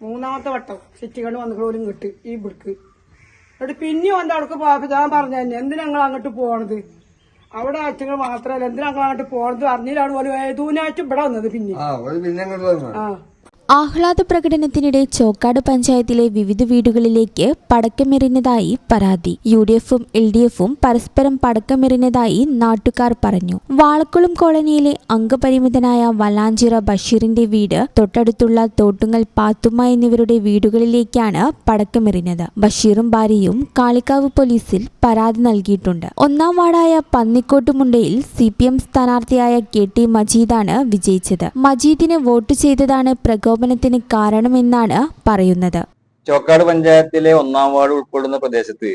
മൂന്നാമത്തെ വട്ടം സിറ്റികൾ വന്നുകൂടും കിട്ടി ഈ ബിൾക്ക് എന്നിട്ട് പിന്നെ വന്ന് അവിടേക്ക് പോയപ്പോ ഞാൻ പറഞ്ഞു തന്നെ എന്തിനാ ഞങ്ങൾ അങ്ങോട്ട് പോണത് അവിടെ അച്ഛങ്ങൾ മാത്രമല്ല എന്തിനാ ഞങ്ങൾ അങ്ങോട്ട് പോണത് അറിഞ്ഞില്ലാണ് പോലെ ഏതൂനായിട്ട് ഇവിടെ വന്നത് പിന്നെ ആഹ്ലാദ പ്രകടനത്തിനിടെ ചോക്കാട് പഞ്ചായത്തിലെ വിവിധ വീടുകളിലേക്ക് പടക്കമെറിഞ്ഞതായി പരാതി. UDFും LDFും പരസ്പരം പടക്കമെറിഞ്ഞതായി നാട്ടുകാർ പറഞ്ഞു. വാളക്കുളം കോളനിയിലെ അംഗപരിമിതനായ വലാഞ്ചിറ ബഷീറിന്റെ വീട് തൊട്ടടുത്തുള്ള തോട്ടുങ്ങൽ പാത്തുമ്മ എന്നിവരുടെ വീടുകളിലേക്കാണ് പടക്കമെറിഞ്ഞത്. ബഷീറും ഭാര്യയും കാളിക്കാവ് പോലീസിൽ പരാതി നൽകിയിട്ടുണ്ട്. ഒന്നാം വാർഡായ പന്നിക്കോട്ടുമുണ്ടയിൽ CPM സ്ഥാനാർത്ഥിയായ KT മജീദാണ് വിജയിച്ചത്. മജീദിന് വോട്ട് ചെയ്തതാണ് പ്രകോപനത്തിന് കാരണമെന്നാണ് പറയുന്നത്. ചോക്കാട് പഞ്ചായത്തിലെ 1-ാം വാർഡ് ഉൾപ്പെടുന്ന പ്രദേശത്ത്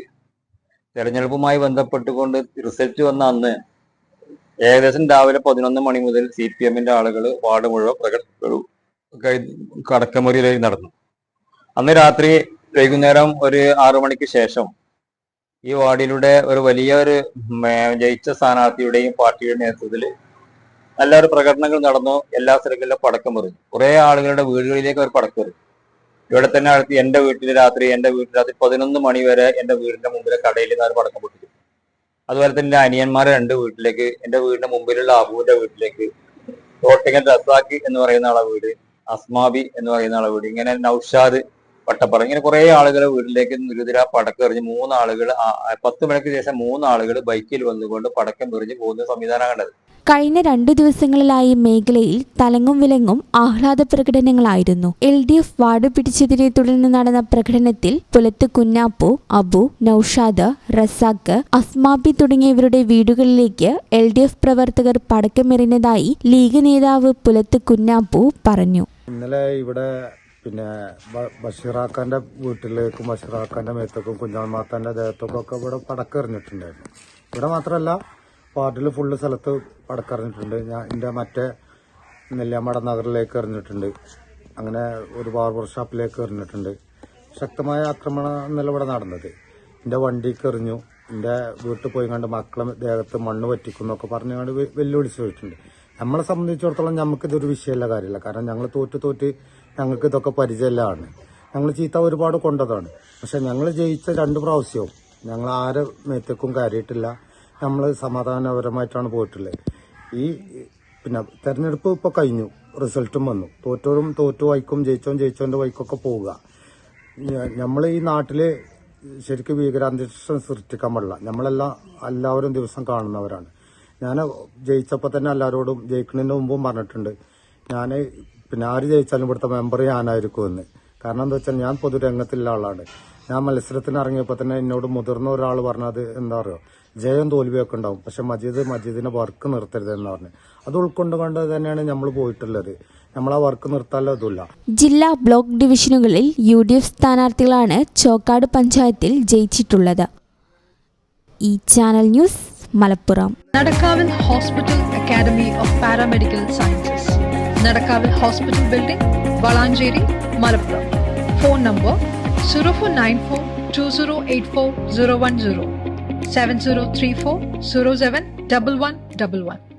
തെരഞ്ഞെടുപ്പുമായി ബന്ധപ്പെട്ടുകൊണ്ട് റിസൾട്ട് വന്ന അന്ന് ഏകദേശം രാവിലെ 11 മണി മുതൽ CPMന്റെ ആളുകൾ വാർഡ് മുഴുവൻ കടക്കമുറിയിലേക്ക് നടന്നു. അന്ന് രാത്രി വൈകുന്നേരം ഒരു 6 മണിക്ക് ശേഷം ഈ വാർഡിലൂടെ ഒരു വലിയൊരു ജയിച്ച സ്ഥാനാർത്ഥിയുടെയും പാർട്ടിയുടെ നേതൃത്വത്തിൽ നല്ലൊരു പ്രകടനങ്ങൾ നടന്നു. എല്ലാ സ്ഥലങ്ങളിലും പടക്കം എറിഞ്ഞു. കുറെ ആളുകളുടെ വീടുകളിലേക്ക് അവർ പടക്കം എറിഞ്ഞു. ഇവിടെ തന്നെ അടുത്ത് എന്റെ വീട്ടിൽ രാത്രി 11 മണി വരെ എന്റെ വീടിന്റെ മുമ്പിലെ കടയിൽ നിന്ന് പടക്കം പൊട്ടിച്ചു. അതുപോലെ തന്നെ അനിയന്മാരെ 2 വീട്ടിലേക്ക്, എന്റെ വീടിന്റെ മുമ്പിലുള്ള അബുവിന്റെ വീട്ടിലേക്ക്, തോട്ടിങ്ങൽ റസാഖ് എന്ന് പറയുന്ന ആളെ വീട്, അസ്മാബി എന്ന് പറയുന്ന ആളെ വീട്, ഇങ്ങനെ നൌഷാദ് വട്ടപ്പറ, ഇങ്ങനെ കുറെ ആളുകളെ വീട്ടിലേക്ക് നിരുതിര പടക്കം എറിഞ്ഞ് 3 ആളുകൾ 10 മണിക്ക് ശേഷം 3 ആളുകൾ ബൈക്കിൽ വന്നുകൊണ്ട് പടക്കം എറിഞ്ഞ് പോകുന്ന സംവിധാനം കണ്ടത്. കഴിഞ്ഞ 2 ദിവസങ്ങളിലായി മേഖലയിൽ തലങ്ങും വിലങ്ങും ആഹ്ലാദ പ്രകടനങ്ങളായിരുന്നു. LDF വാർഡ് പിടിച്ചതിനെ തുടർന്ന് നടന്ന പ്രകടനത്തിൽ പുലത്ത് കുഞ്ഞാപ്പു, അബു, നൌഷാദ്, റസാഖ്, അസ്മാബി തുടങ്ങിയവരുടെ വീടുകളിലേക്ക് LDF പ്രവർത്തകർ പടക്കമെറിഞ്ഞതായി ലീഗ് നേതാവ് പുലത്ത് കുഞ്ഞാപ്പു പറഞ്ഞു. ഇന്നലെ ഇവിടെ ബഷീറാക്കാന്റെ വീട്ടിലേക്കും ബഷീറാക്കാന്റെ മേത്തേക്കും കുഞ്ഞാമാത്താന്റെ ദേഹത്തേക്കും ഒക്കെ ഇവിടെ പടക്കെറിഞ്ഞിട്ടുണ്ടായിരുന്നു. ഇവിടെ മാത്രമല്ല വാർഡിൽ ഫുള്ള് സ്ഥലത്ത് പടക്കെറിഞ്ഞിട്ടുണ്ട്. ഞാൻ എൻ്റെ മറ്റേ നെല്ലിയാമ്പട നഗറിലേക്ക് എറിഞ്ഞിട്ടുണ്ട്. അങ്ങനെ ഒരു ബാർബർ ഷോപ്പിലേക്ക് എറിഞ്ഞിട്ടുണ്ട്. ശക്തമായ ആക്രമണം ഇന്നലെ ഇവിടെ നടന്നത്. എൻ്റെ വണ്ടിക്ക് എറിഞ്ഞു. എൻ്റെ വീട്ടിൽ പോയി കണ്ട് മക്കളെ ദേഹത്ത് മണ്ണ് പറ്റിക്കുന്നൊക്കെ പറഞ്ഞുകൊണ്ട് വെല്ലുവിളിച്ച് പോയിട്ടുണ്ട്. നമ്മളെ സംബന്ധിച്ചിടത്തോളം നമുക്കിതൊരു വിഷയമല്ല, കാര്യമില്ല. കാരണം ഞങ്ങൾ തോറ്റ് ഞങ്ങൾക്ക് ഇതൊക്കെ പരിചയമാണ്. ഞങ്ങൾ ചീത്ത ഒരുപാട് കൊണ്ടതാണ്. പക്ഷെ ഞങ്ങൾ ജയിച്ച 2 പ്രാവശ്യവും ഞങ്ങൾ ആരെ മേത്തേക്കും കയറിയിട്ടില്ല. നമ്മൾ സമാധാനപരമായിട്ടാണ് പോയിട്ടുള്ളത്. ഈ തെരഞ്ഞെടുപ്പ് ഇപ്പോൾ കഴിഞ്ഞു, റിസൾട്ടും വന്നു. തോറ്റോരും തോറ്റു വൈക്കും, ജയിച്ചോന്റെ വൈക്കൊക്കെ പോവുക. നമ്മൾ ഈ നാട്ടില് ശരിക്കും ഭീകരാന്തരീക്ഷം സൃഷ്ടിക്കാൻ പാടില്ല. എല്ലാവരും ദിവസം കാണുന്നവരാണ്. ഞാൻ ജയിച്ചപ്പോൾ തന്നെ എല്ലാവരോടും ജയിക്കുന്നതിന് മുമ്പും പറഞ്ഞിട്ടുണ്ട്, ഞാൻ ആര് ജയിച്ചാലും ഇവിടുത്തെ മെമ്പർ ഞാനായിരിക്കുമെന്ന്. കാരണം എന്താ വെച്ചാൽ ഞാൻ പൊതുരംഗത്തുള്ള ആളാണ്. ഞാൻ മത്സരത്തിന് ഇറങ്ങിയപ്പോൾ തന്നെ എന്നോട് മുതിർന്ന ഒരാൾ പറഞ്ഞത് എന്താ പറയുക, ജയം തോൽവിയൊക്കെ ഉണ്ടാവും, പക്ഷെ മജീദിനെ വർക്ക് നിർത്തരുത് എന്ന് പറഞ്ഞു. അത് ഉൾക്കൊണ്ടുകൊണ്ട് തന്നെയാണ് നമ്മൾ പോയിട്ടുള്ളത്. നമ്മൾ ആ വർക്ക് നിർത്താനതുമില്ല. ജില്ലാ ബ്ലോക്ക് ഡിവിഷനുകളിൽ UDF സ്ഥാനാർത്ഥികളാണ് ചോക്കാട് പഞ്ചായത്തിൽ ജയിച്ചിട്ടുള്ളത്. ഈ ചാനൽ ന്യൂസ് മലപ്പുറം. നടക്കാവിൽ hospital academy of paramedical sciences, നടക്കാവിൽ hospital building, Valanchery, Malappuram. Phone number 0494 2084 010 7034 07 1111.